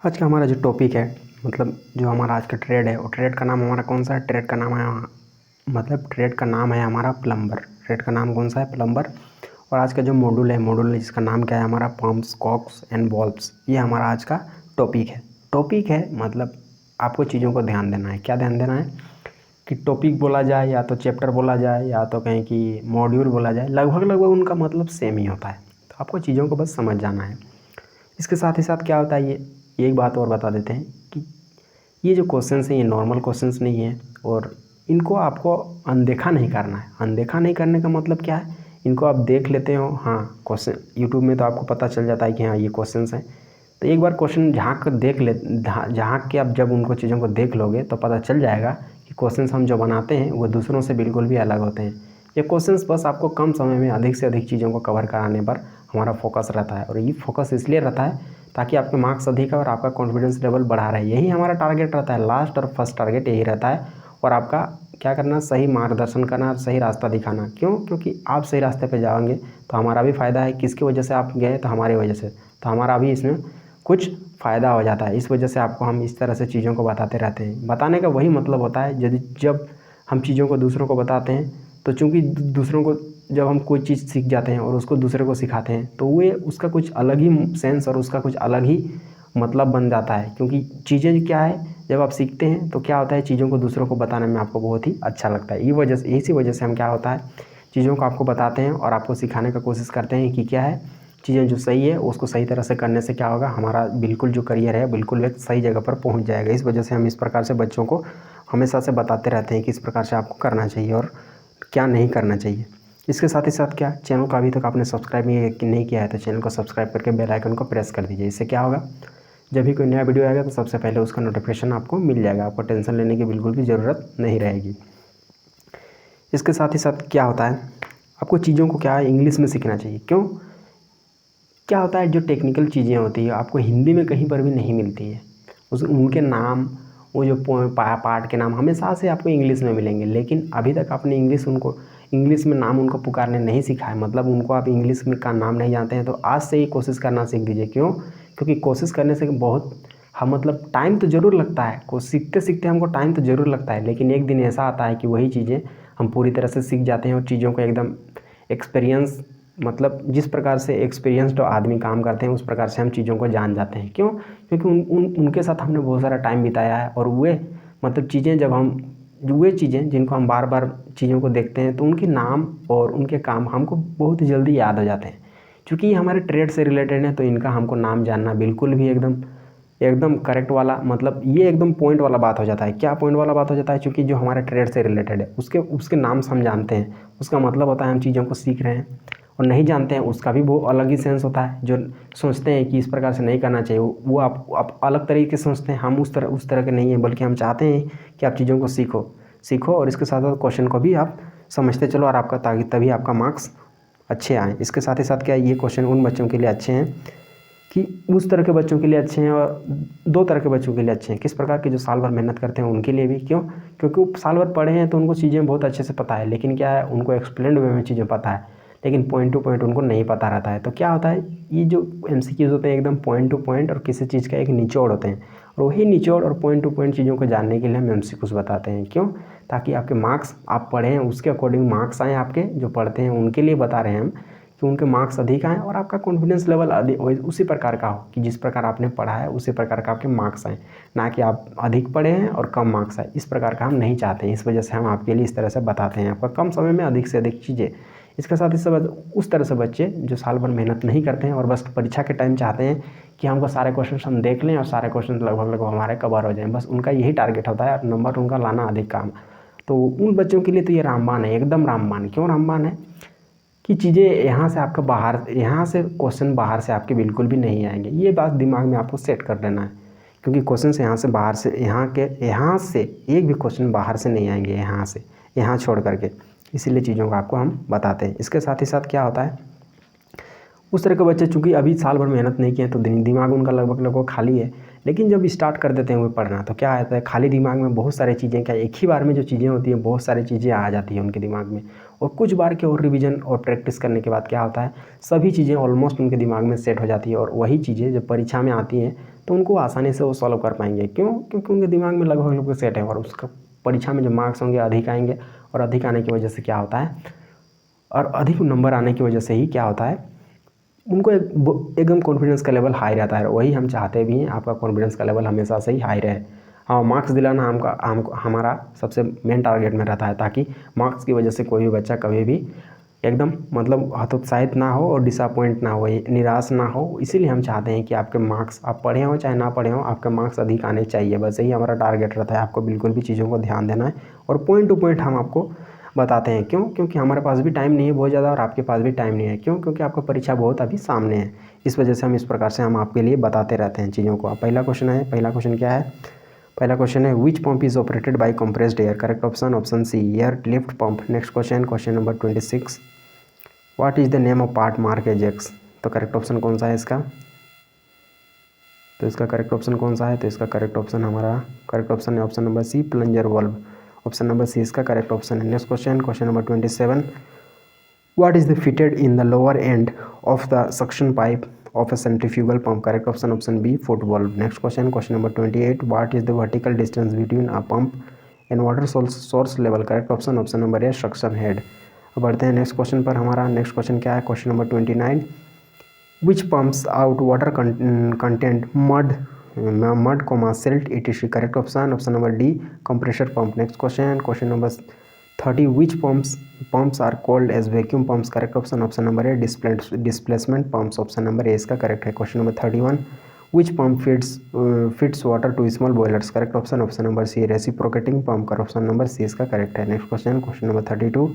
आज का हमारा जो टॉपिक है मतलब जो हमारा आज का ट्रेड है वो ट्रेड का नाम हमारा कौन सा है। ट्रेड का नाम है ट्रेड का नाम है हमारा प्लम्बर। ट्रेड का नाम कौन सा है? प्लम्बर। और आज का जो मॉड्यूल है जिसका नाम क्या है हमारा पंप्स कॉक्स एंड बॉल्ब्स। ये हमारा आज का टॉपिक है मतलब आपको चीज़ों को ध्यान देना है। क्या ध्यान देना है कि टॉपिक बोला जाए या तो चैप्टर बोला जाए या तो कहें कि मॉड्यूल बोला जाए, लगभग उनका मतलब सेम ही होता है। तो आपको चीज़ों को बस समझ जाना है। इसके साथ ही साथ क्या होता है, ये एक बात और बता देते हैं कि ये जो क्वेश्चंस हैं ये नॉर्मल क्वेश्चंस नहीं है और इनको आपको अनदेखा नहीं करना है। अनदेखा नहीं करने का मतलब क्या है, इनको आप देख लेते हो। हाँ, क्वेश्चन यूट्यूब में तो आपको पता चल जाता है कि हाँ ये क्वेश्चंस हैं। तो एक बार क्वेश्चन झाँक के आप जब उनको चीज़ों को देख लोगे तो पता चल जाएगा कि क्वेश्चंस हम जो बनाते हैं वो दूसरों से बिल्कुल भी अलग होते हैं। ये क्वेश्चंस बस आपको कम समय में अधिक से अधिक चीज़ों को कवर कराने पर हमारा फोकस रहता है। और ये फोकस इसलिए रहता है ताकि आपके मार्क्स अधिक है और आपका कॉन्फिडेंस लेवल बढ़ा रहे। यही हमारा टारगेट रहता है, लास्ट और फर्स्ट टारगेट यही रहता है। और आपका क्या करना, सही मार्गदर्शन करना और सही रास्ता दिखाना। क्यों? क्योंकि आप सही रास्ते पे जाओगे तो हमारा भी फ़ायदा है। किसकी वजह से आप गए? तो हमारी वजह से। तो हमारा भी इसमें कुछ फ़ायदा हो जाता है। इस वजह से आपको हम इस तरह से चीज़ों को बताते रहते हैं। बताने का वही मतलब होता है, जब हम चीज़ों को दूसरों को बताते हैं तो चूँकि दूसरों को जब हम कोई चीज़ सीख जाते हैं और उसको दूसरे को सिखाते हैं तो वे उसका कुछ अलग ही सेंस और उसका कुछ अलग ही मतलब बन जाता है। क्योंकि चीज़ें क्या है, जब आप सीखते हैं तो क्या होता है, चीज़ों को दूसरों को बताने में आपको बहुत ही अच्छा लगता है। इसी वजह से हम क्या होता है, चीज़ों को आपको बताते हैं और आपको सिखाने का कोशिश करते हैं कि क्या है, चीज़ें जो सही है उसको सही तरह से करने से क्या होगा, हमारा बिल्कुल जो करियर है बिल्कुल एक सही जगह पर पहुंच जाएगा। इस वजह से हम इस प्रकार से बच्चों को हमेशा से बताते रहते हैं कि इस प्रकार से आपको करना चाहिए और क्या नहीं करना चाहिए। इसके साथ ही साथ क्या, चैनल को अभी तक आपने सब्सक्राइब नहीं किया है तो चैनल को सब्सक्राइब करके बेल आइकन को प्रेस कर दीजिए। इससे क्या होगा, जब भी कोई नया वीडियो आएगा तो सबसे पहले उसका नोटिफिकेशन आपको मिल जाएगा। आपको टेंशन लेने की बिल्कुल भी ज़रूरत नहीं रहेगी। इसके साथ ही साथ क्या होता है, आपको चीज़ों को क्या है इंग्लिश में सीखना चाहिए। क्यों? क्या होता है, जो टेक्निकल चीज़ें होती है आपको हिंदी में कहीं पर भी नहीं मिलती है। उनके नाम, वो जो पार्ट के नाम हमेशा से आपको इंग्लिश में मिलेंगे। लेकिन अभी तक आपने इंग्लिश में नाम उनको पुकारने नहीं सीखा है, मतलब उनको आप इंग्लिश में का नाम नहीं जानते हैं, तो आज से ही कोशिश करना सीख दीजिए। क्यों? क्योंकि कोशिश करने से बहुत हम मतलब टाइम तो ज़रूर लगता है, को सीखते सीखते हमको टाइम तो ज़रूर लगता है, लेकिन एक दिन ऐसा आता है कि वही चीज़ें हम पूरी तरह से सीख जाते हैं और चीज़ों को एकदम एक्सपीरियंस, मतलब जिस प्रकार से एक्सपीरियंस्ड आदमी काम करते हैं उस प्रकार से हम चीज़ों को जान जाते हैं। क्यों? क्योंकि उनके साथ हमने बहुत सारा टाइम बिताया है और वे मतलब चीज़ें वे चीज़ें जिनको हम बार बार चीज़ों को देखते हैं तो उनके नाम और उनके काम हमको बहुत जल्दी याद हो जाते हैं। क्योंकि ये हमारे ट्रेड से रिलेटेड है तो इनका हमको नाम जानना बिल्कुल भी एकदम करेक्ट वाला, मतलब ये एकदम पॉइंट वाला बात हो जाता है। क्या पॉइंट वाला बात हो जाता है? क्योंकि जो हमारे ट्रेड से रिलेटेड है उसके नाम से हम जानते हैं, उसका मतलब होता है हम चीज़ों को सीख रहे हैं। और नहीं जानते हैं उसका भी वो अलग ही सेंस होता है। जो सोचते हैं कि इस प्रकार से नहीं करना चाहिए वो आप अलग तरीके से सोचते हैं। हम उस तरह के नहीं हैं, बल्कि हम चाहते हैं कि आप चीज़ों को सीखो और इसके साथ साथ क्वेश्चन को भी आप समझते चलो और आपका ताकि तभी आपका मार्क्स अच्छे आएँ। इसके साथ ही साथ क्या, ये क्वेश्चन उन बच्चों के लिए अच्छे हैं कि उस तरह के बच्चों के लिए अच्छे हैं और दो तरह के बच्चों के लिए अच्छे हैं। किस प्रकार के, जो साल भर मेहनत करते हैं उनके लिए भी। क्यों? क्योंकि वो साल भर पढ़े हैं तो उनको चीज़ें बहुत अच्छे से पता है, लेकिन क्या है उनको एक्सप्लेन्ड वे में चीज़ें पता है, लेकिन पॉइंट टू पॉइंट उनको नहीं पता रहता है। तो क्या होता है, ये जो MCQs होते हैं एकदम पॉइंट टू पॉइंट और किसी चीज़ का एक निचोड़ होते हैं, और वही निचोड़ और पॉइंट टू पॉइंट चीज़ों को जानने के लिए हम MCQs बताते हैं। क्यों? ताकि आपके मार्क्स, आप पढ़ें उसके अकॉर्डिंग मार्क्स आएँ, आपके जो पढ़ते हैं उनके लिए बता रहे हैं हम कि उनके मार्क्स अधिक आएँ और आपका कॉन्फिडेंस लेवल उसी प्रकार का हो कि जिस प्रकार आपने पढ़ा है उसी प्रकार का आपके मार्क्स आएँ, ना कि आप अधिक पढ़े हैं और कम मार्क्स आए। इस प्रकार का हम नहीं चाहते हैं। इस वजह से हम आपके लिए इस तरह से बताते हैं, आपका कम समय में अधिक से अधिक चीज़ें। इसके साथ ही सब उस तरह से बच्चे जो साल भर मेहनत नहीं करते हैं और बस परीक्षा के टाइम चाहते हैं कि हमको सारे क्वेश्चन हम देख लें और सारे क्वेश्चन लगभग हमारे कवर हो जाएँ, बस उनका यही टारगेट होता है और नंबर उनका लाना अधिक काम। तो उन बच्चों के लिए तो ये रामबाण है, एकदम रामबाण। क्यों रामबाण है? कि चीज़ें यहाँ से क्वेश्चन बाहर से आपके बिल्कुल भी नहीं आएंगे। ये बात दिमाग में आपको सेट कर लेना है, क्योंकि क्वेश्चन यहाँ से एक भी क्वेश्चन बाहर से नहीं आएंगे, यहाँ छोड़ करके। इसीलिए चीज़ों को आपको हम बताते हैं। इसके साथ ही साथ क्या होता है, उस तरह के बच्चे चूँकि अभी साल भर मेहनत नहीं किए हैं तो दिमाग उनका लगभग खाली है, लेकिन जब स्टार्ट कर देते हैं वो पढ़ना तो क्या आता है, खाली दिमाग में बहुत सारी चीज़ें, क्या एक ही बार में जो चीज़ें होती हैं बहुत सारी चीज़ें आ जाती हैं उनके दिमाग में, और कुछ बार के और रिवीजन और प्रैक्टिस करने के बाद क्या होता है, सभी चीज़ें ऑलमोस्ट उनके दिमाग में सेट हो जाती है, और वही चीज़ें जब परीक्षा में आती हैं तो उनको आसानी से वो सॉल्व कर पाएंगे। क्यों? क्योंकि उनके दिमाग में लगभग सेट है, और उसका परीक्षा में जो मार्क्स होंगे अधिक आएंगे, और अधिक आने की वजह से क्या होता है, और अधिक नंबर आने की वजह से ही क्या होता है, उनको एकदम कॉन्फिडेंस का लेवल हाई रहता है। वही हम चाहते भी हैं, आपका कॉन्फिडेंस का लेवल हमेशा से ही हाई रहे। हाँ, मार्क्स दिलाना हमारा सबसे मेन टारगेट में रहता है, ताकि मार्क्स की वजह से कोई भी बच्चा कभी भी एकदम मतलब हतोत्साहित ना हो और डिसअपॉइंट ना हो, निराश ना हो। इसीलिए हम चाहते हैं कि आपके मार्क्स, आप पढ़े हों चाहे ना पढ़े हों, आपके मार्क्स अधिक आने चाहिए। बस यही हमारा टारगेट रहता है। आपको बिल्कुल भी चीज़ों को ध्यान देना है, और पॉइंट टू पॉइंट हम आपको बताते हैं। क्यों? क्योंकि हमारे पास भी टाइम नहीं है बहुत ज़्यादा, और आपके पास भी टाइम नहीं है। क्यों? क्योंकि आपका परीक्षा बहुत अभी सामने है। इस वजह से हम इस प्रकार से हम आपके लिए बताते रहते हैं चीज़ों को। पहला क्वेश्चन क्या है? पहला क्वेश्चन है which pump is operated by compressed air? Correct option C, air lift pump. Next question number 26, what is the name of part mark as X? तो करेक्ट ऑप्शन कौन सा है इसका? तो इसका करेक्ट ऑप्शन कौन सा है? तो इसका करेक्ट ऑप्शन है option number C, plunger valve. Option number C इसका करेक्ट ऑप्शन है। Next question number 27, what is the fitted in the lower end of the suction pipe of a centrifugal pump? Correct option B, foot valve. Next question number 28, what is the vertical distance between a pump and water source level? Correct option number A, suction head. अब बढ़ते हैं next question पर। हमारा next question क्या है? Question number 29, which pumps out water content mud silt etc? Correct option number D, compressor pump. Next question number 30, which pumps are called as vacuum pumps? Correct option number A, displacement pumps. Option number A इसका correct है। Question number 31, which pump feeds water to small boilers? Correct option number C, reciprocating pump. Option number C इसका correct है। Next question number 32,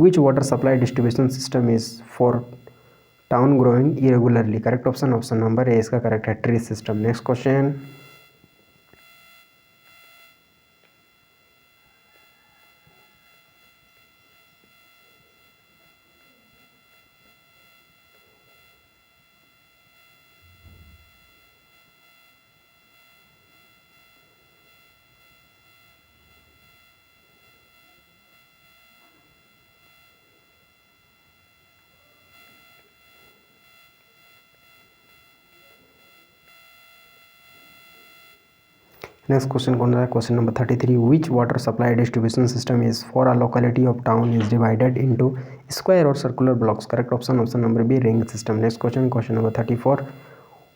which water supply distribution system is for town growing irregularly? Correct option number A इसका correct है, tree system. Next question, next question कौन सा है? Question number 33, which water supply distribution system is for a locality of town is divided into square और circular blocks? Correct option number B, ring system. Next question number 34,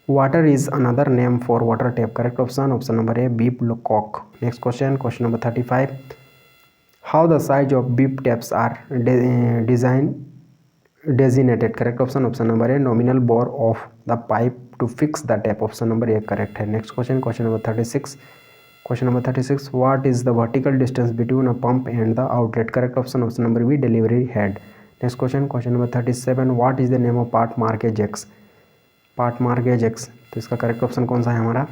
water is another name for water tap? Correct option number A, bib cock. Next question number 35, how the size of bib taps are designated? Correct option number A, nominal bore of the pipe to fix the tap. Option number A correct है। Next question number 36, what is the vertical distance between a pump and the outlet? Correct option number B, delivery head. Next question number 37, what is the name of part mark as X? Part mark as X, तो इसका correct option कौन सा है हमारा?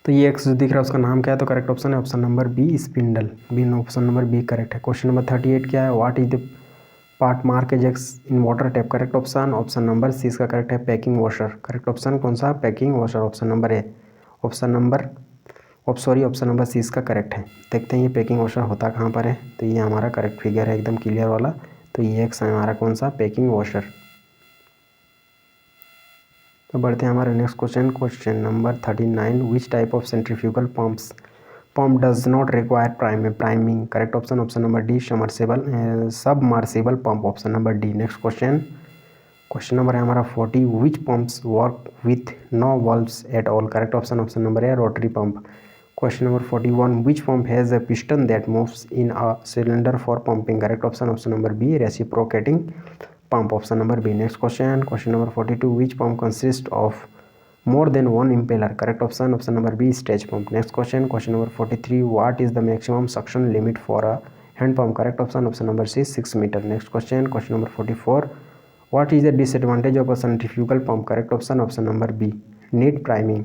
तो ये x जो दिख रहा है उसका नाम क्या है? तो करेक्ट ऑप्शन है option number B, spindle. Option number B correct है। क्वेश्चन नंबर 38 क्या है? What is the part mark as X in water tap? Correct option number C इसका करेक्ट है, पैकिंग वॉशर। करेक्ट ऑप्शन कौन सा? Packing washer. Option number A, option number C इसका correct है। देखते हैं ये पैकिंग वॉशर होता कहाँ पर है। तो ये हमारा करेक्ट फिगर है एकदम क्लियर वाला। तो ये एक्स है हमारा कौन सा? Packing washer. तो बढ़ते हैं हमारे next question number 39, which type of centrifugal pump does not require priming? Correct option number D, submersible pump. Option number D. Next question number है हमारा 40, which pumps work with no valves at all? Correct option number है rotary pump. Question number 41, which pump has a piston that moves in a cylinder for pumping? Correct option number B, reciprocating pump. Option number B. Next question number 42, which pump consists of more than one impeller? Correct option number B, stage pump. Next question number 43, what is the maximum suction limit for a hand pump? Correct option number C, 6 meter. Next question number 44, what is the disadvantage of a centrifugal pump? Correct option number B, need priming.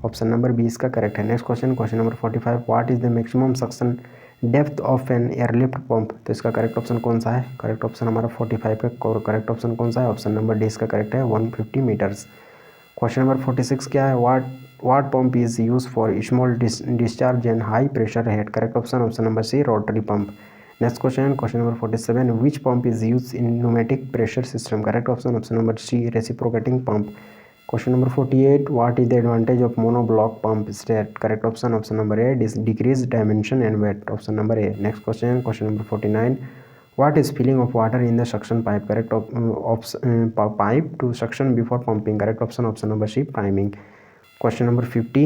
Option number B इसका correct है। Next question number 45, what is the maximum suction depth of an airlift pump? तो इसका correct option कौन सा है? Correct option हमारा 45 का correct option कौन सा है? ऑप्शन नंबर डी इसका करेक्ट है, 150 मीटर्स। क्वेश्चन नंबर 46 क्या है, what pump is use for small discharge and high pressure head, correct option number C rotary pump. Next question number 47, which pump is use in pneumatic pressure system, correct option number C reciprocating pump. Question number 48, what is the advantage of monoblock pump state, correct option number A decrease dimension and wait, option number A. Next question number 49, what is filling of water in the suction pipe, correct pipe to suction before pumping, correct option number C priming। question number 50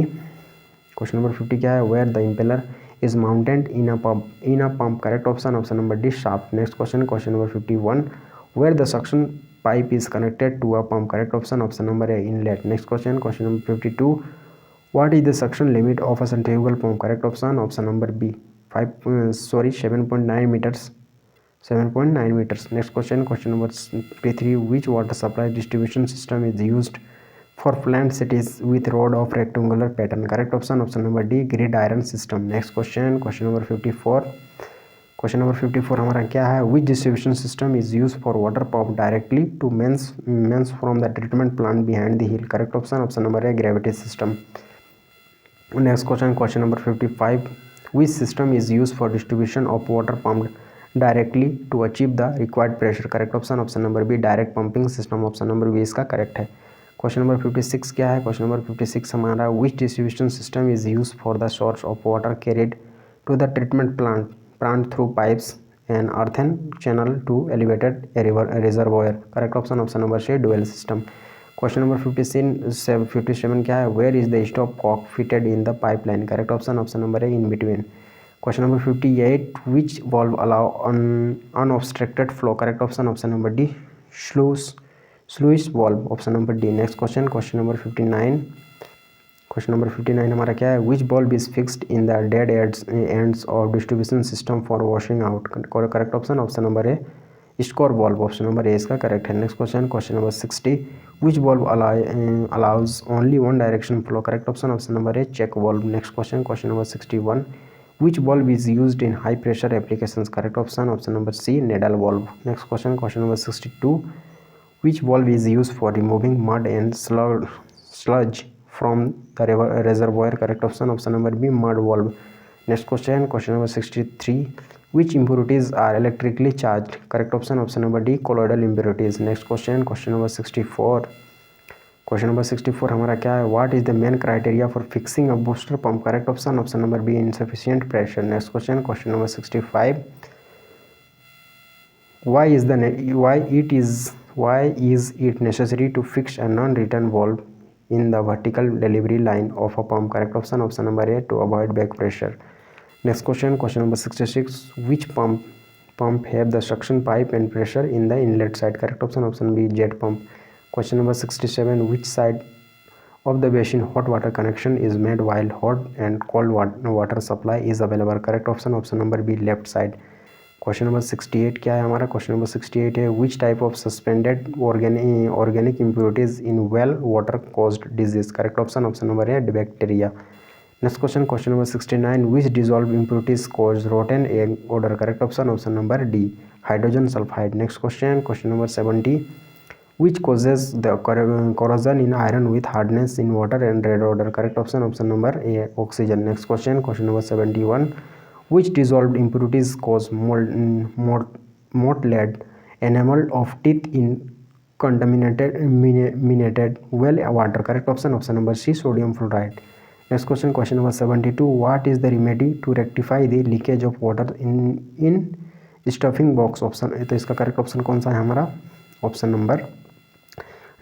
क्या है, where the impeller is mounted in a pump, correct option number D shaft। next question number 51, where the suction pipe is connected to a pump, correct option number A inlet। next question number 52, what is the suction limit of a centrifugal pump, correct option number B 7.9 meters। 7.9 meters। next question number 53, which water supply distribution system is used for plant cities with road of rectangular pattern, correct option number D gridiron system। next question number 54, हमारा क्या है, which distribution system is used for water pump directly to mains from the treatment plant behind the hill, correct option number A gravity system। next question number 55, which system is used for distribution of water pumped directly to achieve the required pressure, correct option number B direct pumping system, option number B इसका correct है। Question number 56 क्या है, question number 56 हमारा, which distribution system is use for the source of water carried to the treatment plant through pipes and earthen channel to elevated reservoir, correct option number C dual system. Question number 57 क्या है, where is the stop Kock fitted in the pipeline, correct option number A in between. Question number 58, which valve allow unobstructed flow, correct option number D sluice valve, option number D. Next question number 59 हमारा क्या है, which valve is fixed in the dead ends of distribution system for washing out, correct option number A scour valve, option number A इसका correct है। Next question number 60, which valve allows only one direction flow, correct option number A check valve. Next question number 61, which valve is used in high pressure applications, correct option number C needle valve। next question number 62, which valve is used for removing mud and sludge from the reservoir, correct option number B mud valve। next question number 63, which impurities are electrically charged, correct option number D colloidal impurities। next question number 64, हमारा क्या है, what is the main criteria for fixing a booster pump, correct option number B insufficient pressure. Next question number 65, why is it necessary to fix a non return valve in the vertical delivery line of a pump, correct option number A to avoid back pressure. Next question number 66, which pump have the suction pipe and pressure in the inlet side, correct option B jet pump. Question number 67, which side of the basin hot water connection is made while hot and cold water supply is available, correct option number B left side। Question number 68 क्या है हमारा, question number 68 है, which type of suspended organic impurities in well water caused disease, correct option number A bacteria। next question number 69, which dissolved impurities cause rotten egg odor, correct option number D hydrogen sulfide। next question number 70, which causes the corrosion in iron with hardness in water and red odor, correct option number A oxygen। next question number 71, which dissolved impurities cause mold enamel of teeth in contaminated well water, correct option number C sodium fluoride। next question number 72, what is the remedy to rectify the leakage of water in stuffing box, option. तो इसका correct option कौन सा है हमारा, option number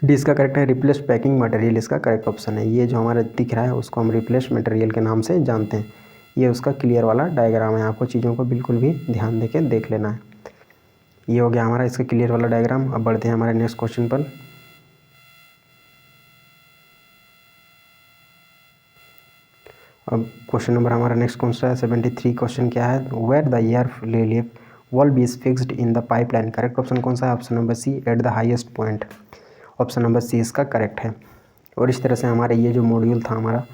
D इसका correct है, replace packing material इसका correct option है। ये जो हमारा दिख रहा है उसको हम रिप्लेस मटेरियल के नाम से जानते हैं। ये उसका क्लियर वाला डायग्राम है, आपको चीज़ों को बिल्कुल भी ध्यान देके देख लेना है। ये हो गया हमारा इसका क्लियर वाला डायग्राम। अब बढ़ते हैं हमारे नेक्स्ट क्वेश्चन पर। अब क्वेश्चन नंबर हमारा नेक्स्ट कौन सा है, 73 क्वेश्चन क्या है, where the air relief valve is fixed in the pipeline, correct option कौन सा है, option number C at the highest point, option number C इसका करेक्ट है। और इस तरह से हमारे ये जो मॉड्यूल था हमारा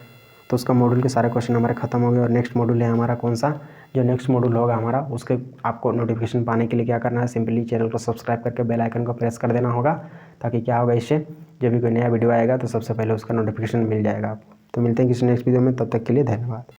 तो उसका मॉड्यूल के सारे क्वेश्चन हमारे खत्म हो गए। और नेक्स्ट मॉड्यूल है हमारा कौन सा, जो नेक्स्ट मॉड्यूल होगा हमारा, उसके आपको नोटिफिकेशन पाने के लिए क्या करना है, सिंपली चैनल को सब्सक्राइब करके बेल आइकन को प्रेस कर देना होगा, ताकि क्या होगा, इससे जब भी कोई नया वीडियो आएगा तो सबसे पहले उसका नोटिफिकेशन मिल जाएगा आपको। तो मिलते हैं किसी नेक्स्ट वीडियो में, तब तक के लिए धन्यवाद।